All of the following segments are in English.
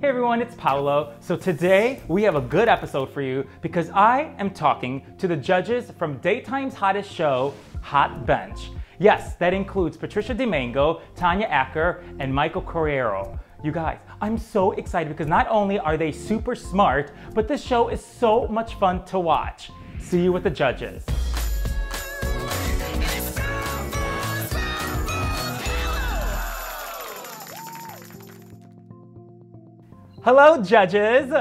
Hey everyone, it's Paolo. So today we have a good episode for you because I am talking to the judges from Daytime's hottest show, Hot Bench. Yes, that includes Patricia DiMango, Tanya Acker, and Michael Corriero. You guys, I'm so excited because not only are they super smart, but this show is so much fun to watch. See you with the judges. Hello, judges.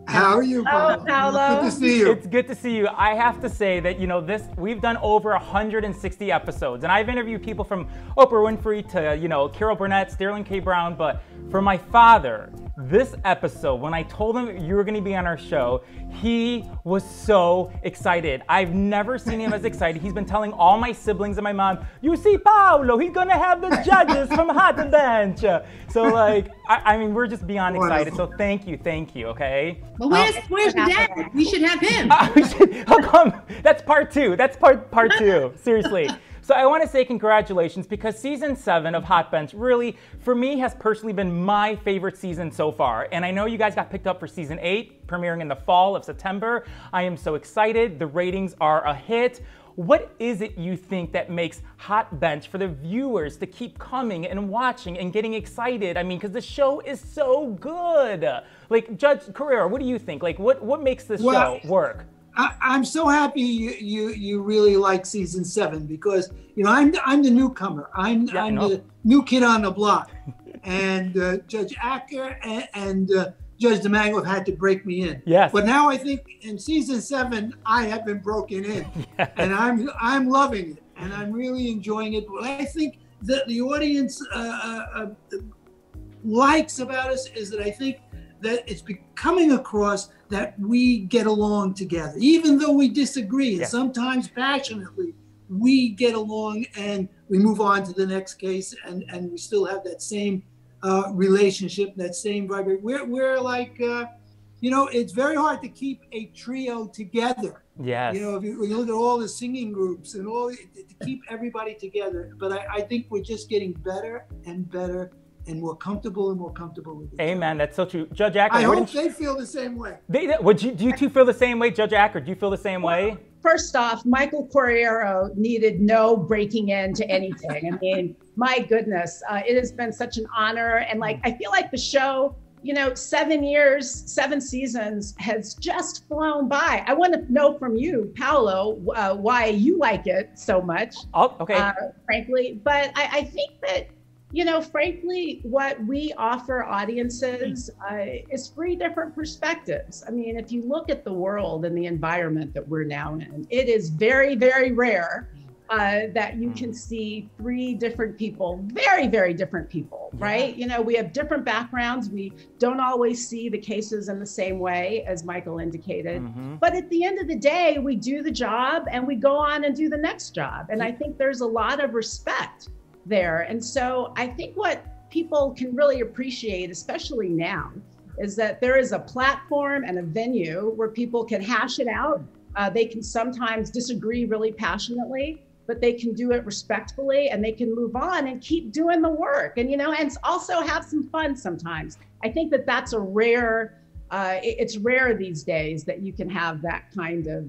How are you, Paolo? Hello. Good to see you. It's good to see you. I have to say that, we've done over 160 episodes, and I've interviewed people from Oprah Winfrey to, Carol Burnett, Sterling K. Brown, but for my father, this episode, when I told him you were going to be on our show, he was so excited. I've never seen him as excited. He's been telling all my siblings and my mom, you see Paolo, he's going to have the judges from Hot Bench. So I mean, we're just beyond excited. So thank you, okay? Well, where's your dad? We should have him. How come? That's part two. That's part two. Seriously. So I want to say congratulations because season 7 of Hot Bench really, for me, has personally been my favorite season so far. And I know you guys got picked up for season 8, premiering in the fall of September. I am so excited. The ratings are a hit. What is it you think that makes Hot Bench for the viewers to keep coming and watching and getting excited? I mean, because the show is so good. Like, Judge Carrera, what do you think? Like, what makes this show work? I'm so happy you really like season 7 because I'm the newcomer. I'm the new kid on the block, and Judge Acker and Judge DiMango have had to break me in. Yes. But now I think in season 7 I have been broken in, yes. And I'm loving it and I'm really enjoying it. What I think that the audience likes about us is that I think that it's coming across that we get along together, even though we disagree, and sometimes passionately, we get along and we move on to the next case, and we still have that same relationship, that same vibe. We're like, it's very hard to keep a trio together. Yes. If you look at all the singing groups and all, to keep everybody together. But I think we're just getting better and better and more comfortable with it. Amen. That's so true. Judge Acker, I hope they feel the same way. Do you two feel the same way? Judge Acker, do you feel the same way? First off, Michael Corriero needed no breaking into anything. I mean, my goodness, it has been such an honor. And I feel like the show, 7 years, 7 seasons has just flown by. I want to know from you, Paolo, why you like it so much. Oh, okay. Frankly, but I think that, frankly, what we offer audiences is 3 different perspectives. I mean, if you look at the world and the environment that we're now in, it is very, very rare that you can see 3 different people, very, very different people, right? We have different backgrounds. We don't always see the cases in the same way, as Michael indicated. But at the end of the day, we do the job and we go on and do the next job. And I think there's a lot of respect there. And so I think what people can really appreciate, especially now, is that there is a platform and a venue where people can hash it out. They can sometimes disagree really passionately, but they can do it respectfully and they can move on and keep doing the work and, and also have some fun sometimes. I think that that's a rare, it's rare these days that you can have that kind of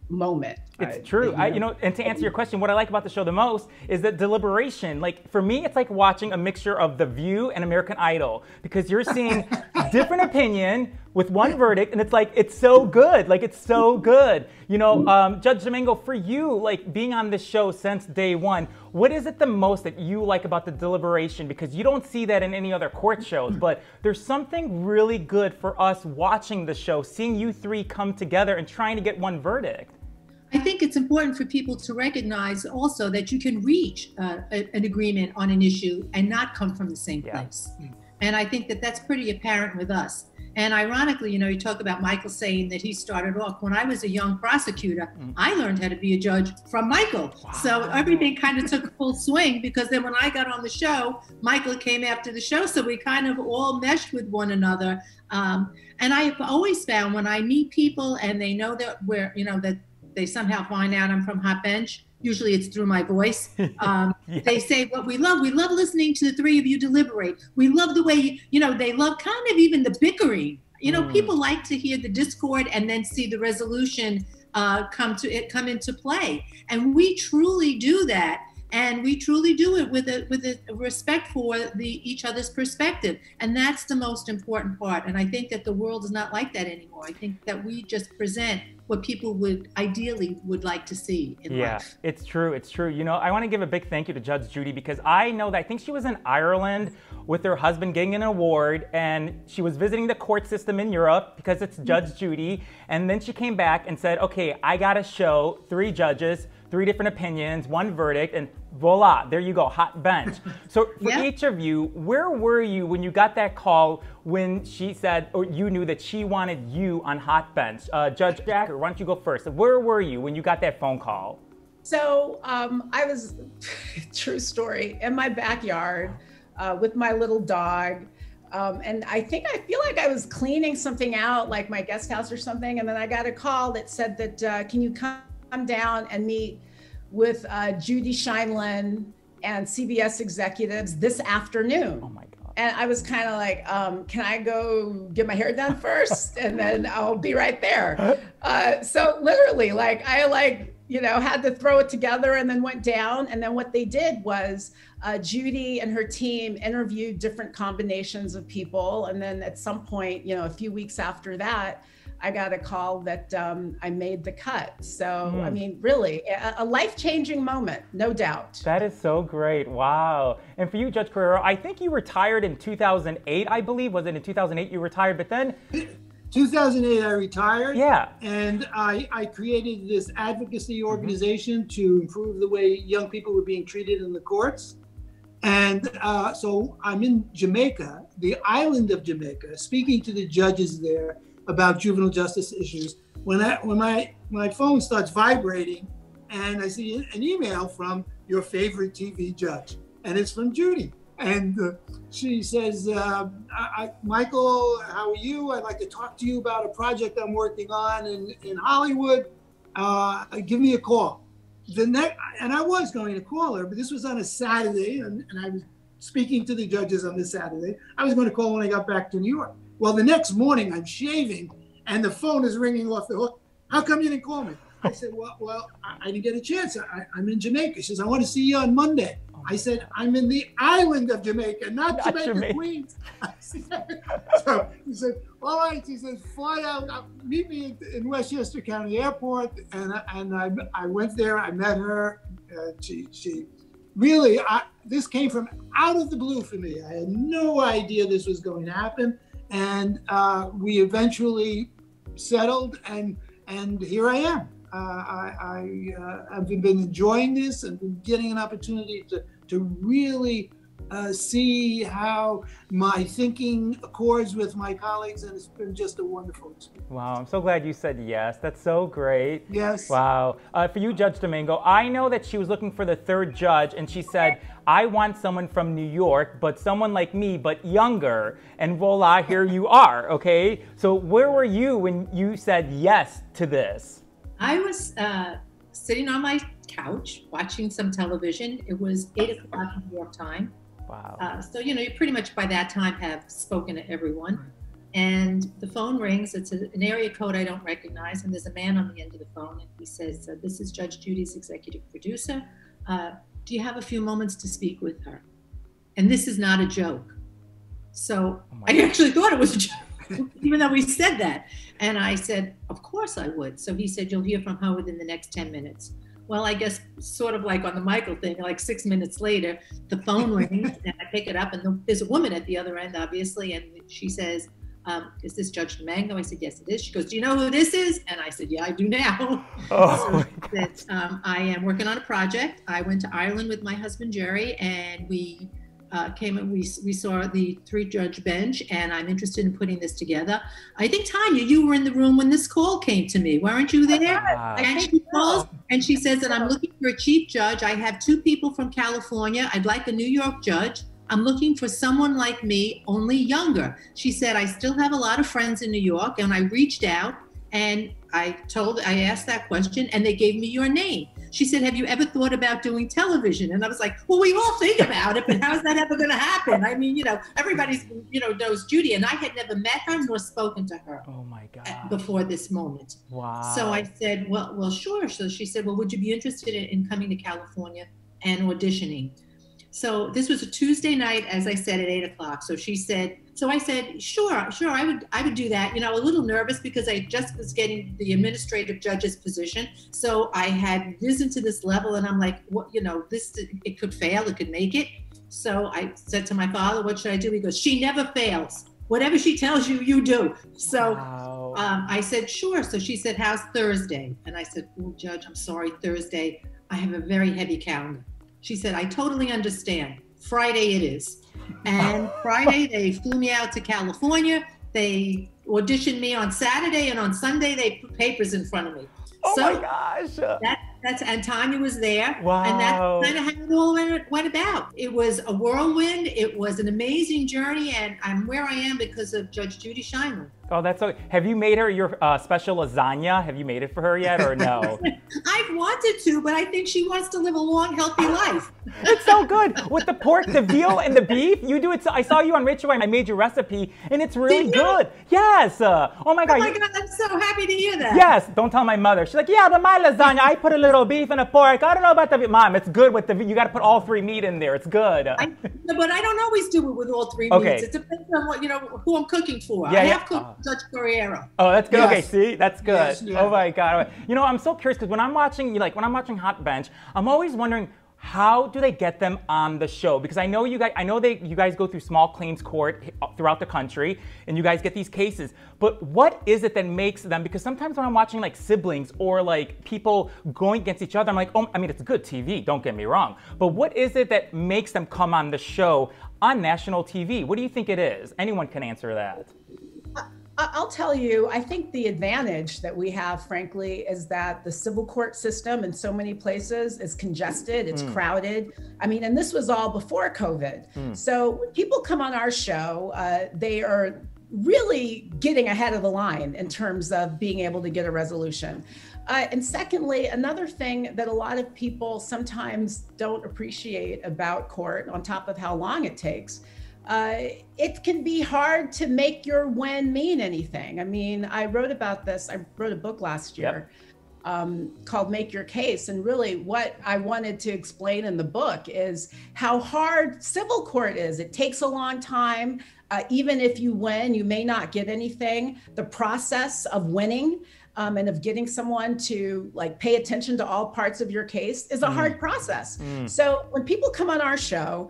moment. It's true. And to answer your question, what I like about the show the most is that deliberation. Like, for me, it's like watching a mixture of The View and American Idol, because you're seeing different opinion with one verdict, and it's so good. Like, it's so good. Judge Domingo, for you, being on this show since day one, what is it the most that you like about the deliberation? Because you don't see that in any other court shows, but there's something really good for us watching the show, seeing you 3 come together and trying to get one verdict. I think it's important for people to recognize also that you can reach an agreement on an issue and not come from the same place. And I think that that's pretty apparent with us. And ironically, you talk about Michael saying that he started off. When I was a young prosecutor, I learned how to be a judge from Michael. Wow. So everything kind of took full swing, because then when I got on the show, Michael came after the show. So we kind of all meshed with one another. And I've always found when I meet people and they know that that they somehow find out I'm from Hot Bench, Usually it's through my voice. They say what we love listening to the three of you deliberate. We love the way, they love kind of even the bickering. People like to hear the discord and then see the resolution come into play. And we truly do that. And we truly do it with a respect for each other's perspective. And that's the most important part. And I think that the world is not like that anymore. I think that we just present what people would like to see in life. Yeah, it's true. It's true. I want to give a big thank you to Judge Judy, because I know that I think she was in Ireland with her husband getting an award, and she was visiting the court system in Europe because it's Judge Judy. And then she came back and said, okay, I got to show 3 judges, 3 different opinions, 1 verdict, and voila, there you go, hot bench. So for each of you, where were you when you got that call when she said, or you knew that she wanted you on hot bench? Judge Acker, why don't you go first? Where were you when you got that phone call? So I was, true story, in my backyard with my little dog. And I feel like I was cleaning something out, like my guest house or something. And then I got a call that said that, can you come down and meet with Judy Scheinlin and CBS executives this afternoon. Oh my God. And I was kind of like, can I go get my hair done first? And then I'll be right there. So literally, I had to throw it together and then went down. And then what they did was Judy and her team interviewed different combinations of people. And then at some point, a few weeks after that, I got a call that I made the cut. So, I mean, really, a life-changing moment, no doubt. That is so great. Wow. And for you, Judge Corriero, I think you retired in 2008, I believe. Was it in 2008 you retired? But then... 2008, I retired. Yeah. And I created this advocacy organization to improve the way young people were being treated in the courts. And so I'm in Jamaica, the island of Jamaica, speaking to the judges there about juvenile justice issues, when my phone starts vibrating and I see an email from your favorite TV judge, and it's from Judy. And she says, Michael, how are you? I'd like to talk to you about a project I'm working on in Hollywood. Give me a call. And I was going to call her, but this was on a Saturday, and I was speaking to the judges on this Saturday. I was going to call when I got back to New York. Well, the next morning I'm shaving and the phone is ringing off the hook. How come you didn't call me? I said, well, I didn't get a chance. I'm in Jamaica. She says, I want to see you on Monday. I said, I'm in the island of Jamaica, not Jamaica, Queens. So he said, all right. She says, fly out, meet me in Westchester County Airport. And I went there, I met her. She really, this came from out of the blue for me. I had no idea this was going to happen. And we eventually settled, and here I am. I've been enjoying this and been getting an opportunity to really see how my thinking accords with my colleagues, and it's been just a wonderful experience. Wow, I'm so glad you said yes. That's so great. Yes. Wow. For you, Judge Domingo, I know that she was looking for the 3rd judge, and she said, I want someone from New York, but someone like me, but younger. And voila, here you are, okay? So where were you when you said yes to this? I was sitting on my couch watching some television. It was 8 o'clock in New York time. Wow. So, you pretty much by that time have spoken to everyone. And the phone rings. It's an area code I don't recognize. And there's a man on the end of the phone. And he says, this is Judge Judy's executive producer. Do you have a few moments to speak with her? And this is not a joke. So I actually thought it was a joke, even though we said that. And I said, of course I would. So he said, you'll hear from her within the next 10 minutes. Well, I guess sort of like on the Michael thing, like 6 minutes later, the phone rings and I pick it up and there's a woman at the other end, obviously. And she says, is this Judge DiMango? I said, yes, it is. She goes, do you know who this is? And I said, yeah, I do now. So that, I am working on a project. I went to Ireland with my husband, Jerry, and we came and we saw the 3-judge bench, and I'm interested in putting this together. I think, Tanya, you were in the room when this call came to me. Weren't you there? And she calls and she says that I'm looking for a chief judge. I have 2 people from California. I'd like a New York judge. I'm looking for someone like me, only younger. She said, I still have a lot of friends in New York, and I reached out and I asked that question, and they gave me your name. She said, have you ever thought about doing television? And I was like, well, we all think about it, but how's that ever going to happen? I mean, everybody's, knows Judy, and I had never met her nor spoken to her. Oh my God. Before this moment. Wow. So I said, well, sure. So she said, well, would you be interested in coming to California and auditioning? So this was a Tuesday night, as I said, at 8 o'clock. So I said, sure, I would do that. A little nervous because I just was getting the administrative judge's position. So I had risen to this level, and I'm like, it could fail, it could make it. So I said to my father, what should I do? He goes, she never fails. Whatever she tells you, you do. So wow. I said, sure. So she said, how's Thursday? And I said, well, Judge, I'm sorry, Thursday, I have a very heavy calendar. She said, I totally understand. Friday it is. And Friday, they flew me out to California. They auditioned me on Saturday, and on Sunday, they put papers in front of me. Oh my gosh. And Tanya was there. Wow. And that's kind of how it all went about. It was a whirlwind. It was an amazing journey. And I'm where I am because of Judge Judy Scheinman. Oh, that's so. Have you made her your special lasagna? Have you made it for her yet, or no? I've wanted to, but I think she wants to live a long, healthy life. It's so good with the pork, the veal, and the beef. You do it. I saw you on Rachel, and I made your recipe, and it's really good. Yes. Oh my God. Oh my God, I'm so happy to hear that. Yes. Don't tell my mother. She's like, yeah, but my lasagna, I put a little beef and a pork. I don't know about the beef. Mom, it's good with the. You got to put all three meat in there. It's good. But I don't always do it with all three meats. It depends on what who I'm cooking for. Yeah, I have cooked Judge Corriero. Oh, that's good. Yes. Okay, see, that's good. Yes, yeah. Oh my God. I'm so curious because when I'm watching, Hot Bench, I'm always wondering, how do they get them on the show? Because I know you guys go through small claims court throughout the country, and you guys get these cases. But what is it that makes them? Because sometimes when I'm watching like siblings or like people going against each other, I'm like, oh, I mean, it's good TV. Don't get me wrong. But what is it that makes them come on the show on national TV? What do you think it is? Anyone can answer that. I'll tell you, I think the advantage that we have, frankly, is that the civil court system in so many places is congested, it's crowded. I mean, and this was all before COVID. So when people come on our show, they are really getting ahead of the line in terms of being able to get a resolution. And secondly, another thing that a lot of people sometimes don't appreciate about court, on top of how long it takes, it can be hard to make your win mean anything. I mean, I wrote about this. I wrote a book last year called Make Your Case. And really what I wanted to explain in the book is how hard civil court is. It takes a long time. Even if you win, you may not get anything. The process of winning and of getting someone to pay attention to all parts of your case is a hard process. So when people come on our show,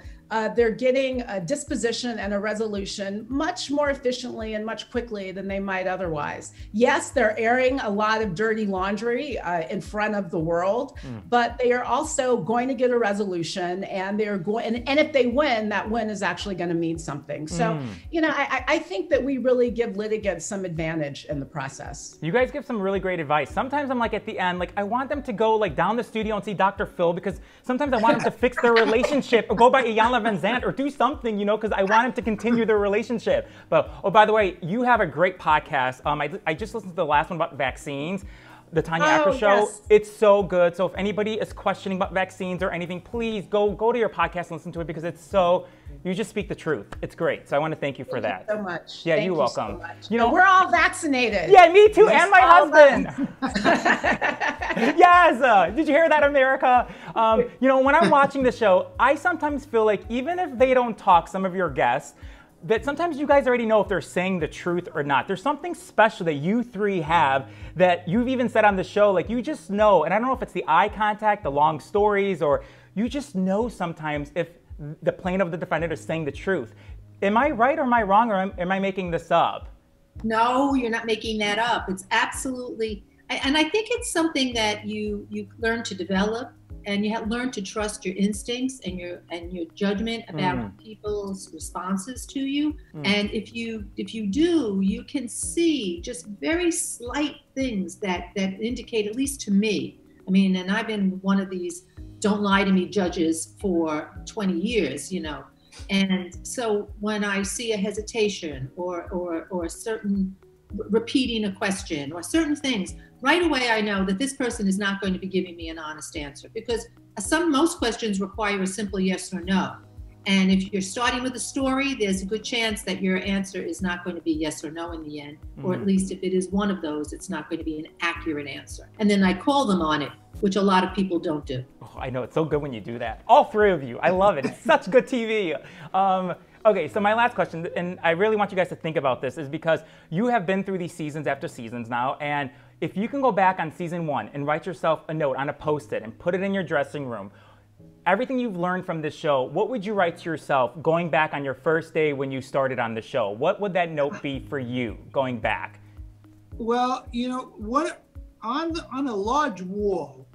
they're getting a disposition and a resolution much more efficiently and much quickly than they might otherwise. Yes, they're airing a lot of dirty laundry in front of the world, but they are also going to get a resolution, and they're going. And if they win, that win is actually going to mean something. So, I think that we really give litigants some advantage in the process. You guys give some really great advice. Sometimes I'm at the end, I want them to go down the studio and see Dr. Phil, because sometimes I want them to fix their relationship or go by Iyanla Van Zandt or do something, because I want him to continue their relationship. But, oh, by the way, you have a great podcast. I just listened to the last one about vaccines, the Tanya Acker show. Yes. It's so good. So if anybody is questioning about vaccines or anything, please go to your podcast and listen to it, because you just speak the truth. It's great. So I want to thank you for that. Thank you so much. Yeah, Thank you're you welcome. So much. We're all vaccinated. Yeah, me too, Yes, and my all husband. Yes. Did you hear that, America? When I'm watching the show, I sometimes feel like even if they don't talk, some of your guests, that sometimes you guys already know if they're saying the truth or not. There's something special that you three have that you've even said on the show, you just know, and I don't know if it's the eye contact, the long stories, or you just know sometimes if the plaintiff or the defendant is saying the truth. Am I right or am I wrong, or am I making this up? No, you're not making that up. It's absolutely, and I think it's something that you learn to develop, and you have learned to trust your instincts and your judgment about people's responses to you. And if you do, you can see just very slight things that indicate, at least to me. I mean, and I've been one of these don't lie to me judges for 20 years, And so when I see a hesitation or a certain repeating a question or certain things, right away I know that this person is not going to be giving me an honest answer, because most questions require a simple yes or no. And if you're starting with a story, there's a good chance that your answer is not going to be yes or no in the end, or at least if it is one of those, it's not going to be an accurate answer. And then I call them on it, which a lot of people don't do. Oh, I know, it's so good when you do that. All three of you, I love it. It's such good TV. Okay, so my last question, and I really want you guys to think about this, is because you have been through these seasons after seasons now, and if you can go back on season 1 and write yourself a note on a Post-it and put it in your dressing room, everything you've learned from this show, what would you write to yourself going back on your first day when you started on the show? What would that note be for you going back? Well, you know, what on a large wall,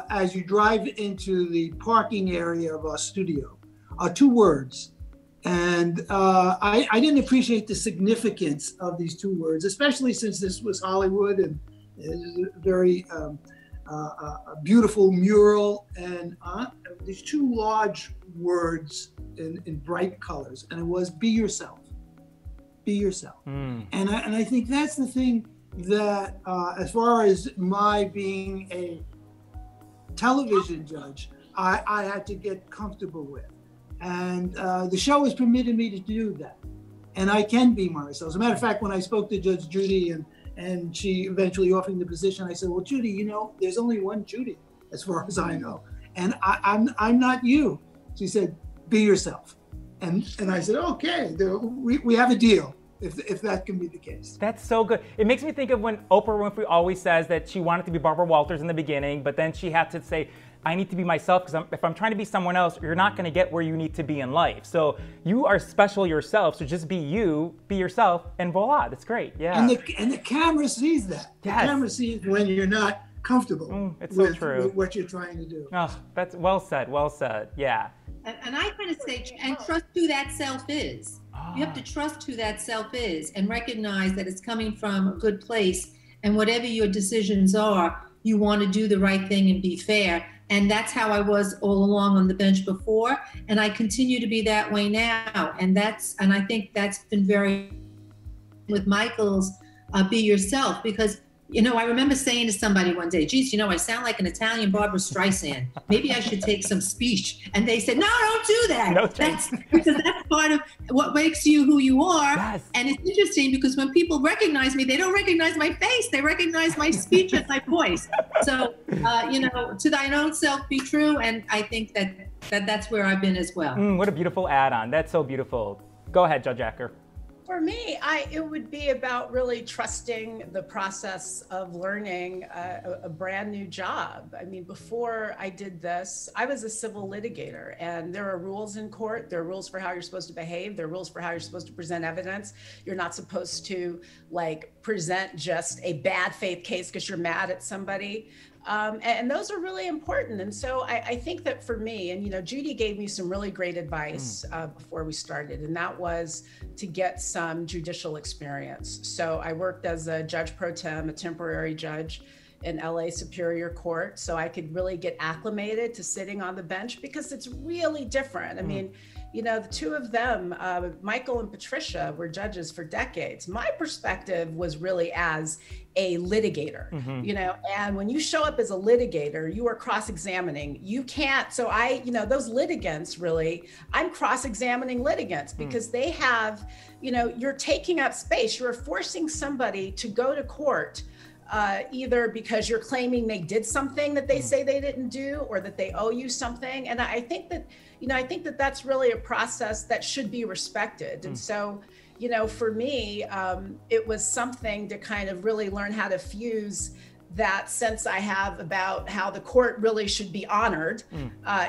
as you drive into the parking area of our studio, are 2 words. And I didn't appreciate the significance of these 2 words, especially since this was Hollywood and it was a very a beautiful mural, and these 2 large words in bright colors, and it was be yourself. Be yourself. And I think that's the thing that, as far as my being a television judge, I had to get comfortable with. And the show has permitted me to do that. And I can be myself. As a matter of fact, when I spoke to Judge Judy and she eventually offered me the position, I said, well, Judy, you know, there's only one Judy, as far as I know. And I'm not you. She said, be yourself. And I said, okay, we have a deal, if that can be the case. That's so good. It makes me think of when Oprah Winfrey always says that she wanted to be Barbara Walters in the beginning, but then she had to say, I need to be myself, because if I'm trying to be someone else, you're not going to get where you need to be in life. So you are special yourself, so just be you, be yourself, and voila, that's great. Yeah. And the camera sees that. Yes. The camera sees when you're not comfortable with what you're trying to do. Oh, that's well said, well said. Yeah. And I kind of say, and trust who that self is. You have to trust who that self is and recognize that it's coming from a good place. And whatever your decisions are, you want to do the right thing and be fair. And that's how I was all along on the bench before. And I continue to be that way now. And I think that's been very with Michael's be yourself, because, you know, I remember saying to somebody one day, geez, you know, I sound like an Italian Barbara Streisand. Maybe I should take some speech. And they said, no, don't do that. No, because that's part of what makes you who you are. Yes. And it's interesting because when people recognize me, they don't recognize my face. They recognize my speech and my voice. So, you know, to thine own self be true. And I think that's where I've been as well. What a beautiful add-on. That's so beautiful. Go ahead, Judge Acker. For me, it would be about really trusting the process of learning a brand new job. I mean, before I did this, I was a civil litigator, and there are rules in court. There are rules for how you're supposed to behave. There are rules for how you're supposed to present evidence. You're not supposed to present just a bad faith case because you're mad at somebody. And those are really important. And so I think that for me, and, you know, Judy gave me some really great advice before we started, and that was to get some judicial experience. So I worked as a judge pro tem, a temporary judge in LA Superior Court. So I could really get acclimated to sitting on the bench, because it's really different. I mean, you know, the 2 of them, Michael and Patricia, were judges for decades. My perspective was really as a litigator, you know, and when you show up as a litigator, you are cross-examining. You can't, so you know, those litigants really, I'm cross-examining litigants because they have, you know, you're taking up space. You're forcing somebody to go to court either because you're claiming they did something that they say they didn't do, or that they owe you something. And I think that, you know, I think that that's really a process that should be respected. And so, you know, for me, it was something to kind of really learn how to fuse that sense I have about how the court really should be honored.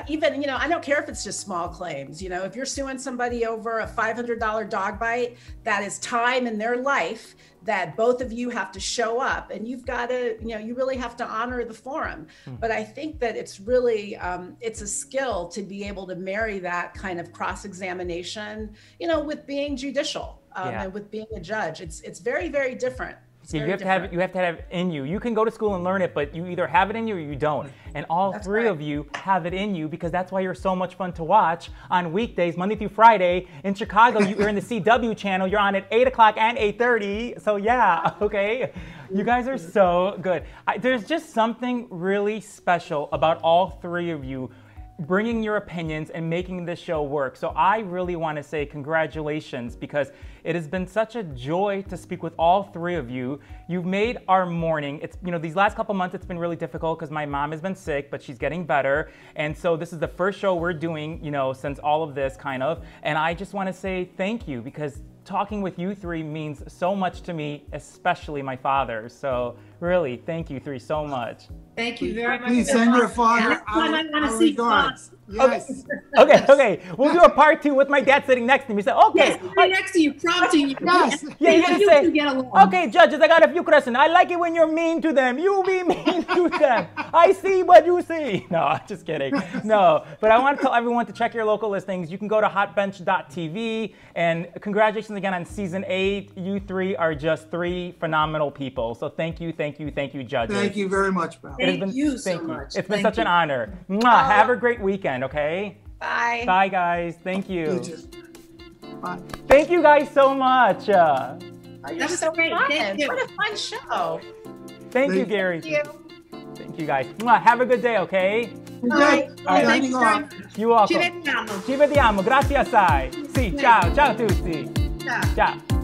Even, you know, I don't care if it's just small claims. You know, if you're suing somebody over a $500 dog bite, that is time in their life that both of you have to show up, and you've got to, you know, you really have to honor the forum. But I think that it's really, it's a skill to be able to marry that kind of cross-examination, you know, with being judicial and with being a judge. It's very, very different. Yeah, you have to have it in you. You can go to school and learn it, but you either have it in you or you don't. And all three of you have it in you because that's why you're so much fun to watch on weekdays, Monday through Friday. In Chicago, you're in the CW channel. You're on at 8 o'clock and 8:30. So yeah, okay. You guys are so good. There's just something really special about all three of you bringing your opinions and making this show work. So I really want to say congratulations because it has been such a joy to speak with all three of you. You've made our morning. It's, these last couple months it's been really difficult because my mom has been sick, but she's getting better. And so this is the first show we're doing, since all of this kind of. And I just want to say thank you because talking with you three means so much to me, especially my father. So really, thank you three so much. Thank you very much. Please send your father our regards. Yes. Okay. We'll do a part 2 with my dad sitting next to me. He said, okay. Yes, right next to you, prompting you. Yes. Yeah, you're gonna say, get along. okay, judges, I got a few questions. I like it when you're mean to them. You be mean to them. I see what you see. No, just kidding. No, but I want to tell everyone to check your local listings. You can go to hotbench.tv, and congratulations again on season 8. You three are just 3 phenomenal people. So thank you, judges. Thank you very much, pal. Thank you so much. It's been such an honor. Mwah. Have a great weekend, okay? Bye. Bye, guys. Thank you. Bye. Thank you guys so much. You're was so great. fun. Thank you. What a fun show. Thank you, Gary. Thank you. Thank you, guys. Mwah. Have a good day, okay? Bye. Thank you very much. You're welcome. Ci vediamo. Ci vediamo. Grazie assai. Sì, ciao. Ciao a tutti. Ciao. Ciao.